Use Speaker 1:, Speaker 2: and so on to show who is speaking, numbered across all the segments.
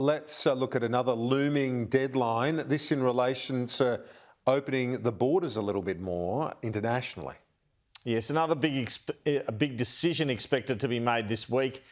Speaker 1: Let's look at another looming deadline, this in relation to opening the borders a little bit more internationally.
Speaker 2: Yes, another big decision expected to be made this week,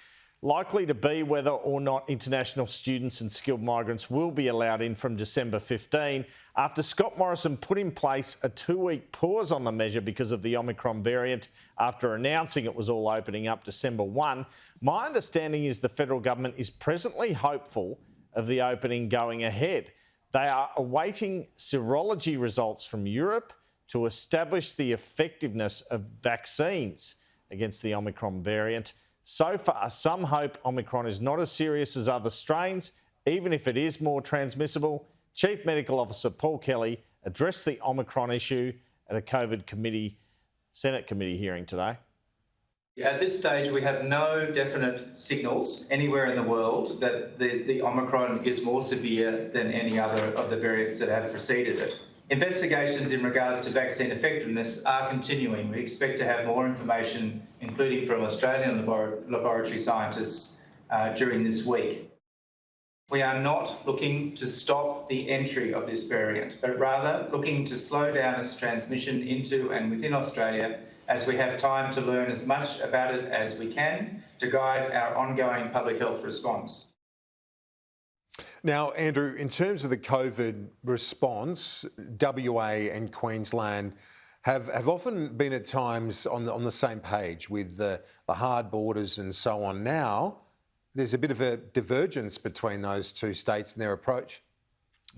Speaker 2: likely to be whether or not international students and skilled migrants will be allowed in from December 15 after Scott Morrison put in place a 2-week pause on the measure because of the Omicron variant after announcing it was all opening up December 1. My understanding is the federal government is presently hopeful of the opening going ahead. They are awaiting serology results from Europe to establish the effectiveness of vaccines against the Omicron variant. So far, some hope Omicron is not as serious as other strains, even if it is more transmissible. Chief Medical Officer Paul Kelly addressed the Omicron issue at a COVID Senate committee hearing today.
Speaker 3: At this stage, we have no definite signals anywhere in the world that the Omicron is more severe than any other of the variants that have preceded it. Investigations in regards to vaccine effectiveness are continuing. We expect to have more information, including from Australian laboratory scientists, during this week. We are not looking to stop the entry of this variant, but rather looking to slow down its transmission into and within Australia as we have time to learn as much about it as we can to guide our ongoing public health response.
Speaker 1: Now, Andrew, in terms of the COVID response, WA and Queensland have often been at times on the same page with the hard borders and so on. Now, there's a bit of a divergence between those two states and their approach.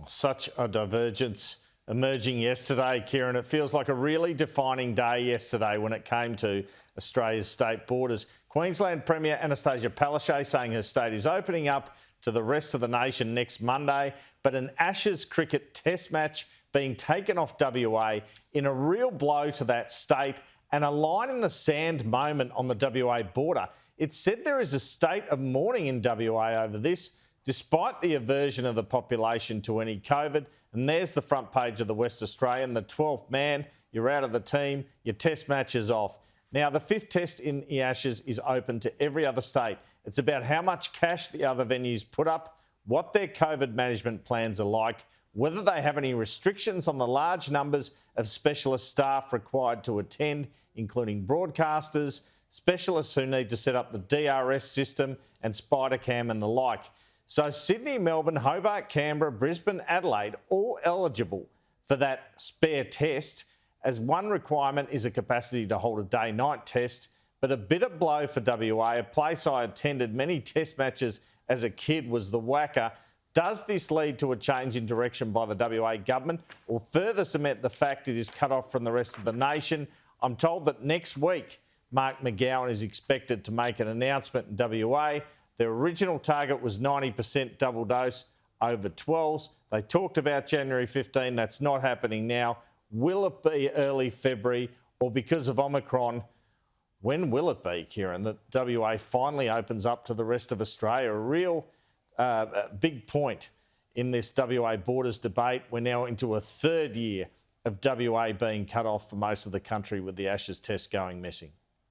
Speaker 2: Such a divergence emerging yesterday, Kieran. It feels like a really defining day yesterday when it came to Australia's state borders. Queensland Premier Anastasia Palaszczuk saying her state is opening up to the rest of the nation next Monday, but an Ashes cricket test match being taken off WA in a real blow to that state and a line in the sand moment on the WA border. It said there is a state of mourning in WA over this, despite the aversion of the population to any COVID. And there's the front page of the West Australian, the 12th man, you're out of the team, your test match is off. Now, the 5th test in the Ashes is open to every other state. It's about how much cash the other venues put up, what their COVID management plans are like, whether they have any restrictions on the large numbers of specialist staff required to attend, including broadcasters, specialists who need to set up the DRS system and Spidercam and the like. So Sydney, Melbourne, Hobart, Canberra, Brisbane, Adelaide, all eligible for that spare test, as one requirement is a capacity to hold a day-night test. But a bitter blow for WA, a place I attended many test matches as a kid, was the WACA. Does this lead to a change in direction by the WA government or further cement the fact it is cut off from the rest of the nation? I'm told that next week, Mark McGowan is expected to make an announcement in WA. Their original target was 90% double dose over 12s. They talked about January 15. That's not happening now. Will it be early February, or because of Omicron, when will it be, Kieran, that WA finally opens up to the rest of Australia? A real big point in this WA borders debate. We're now into a third year of WA being cut off for most of the country with the Ashes test going missing.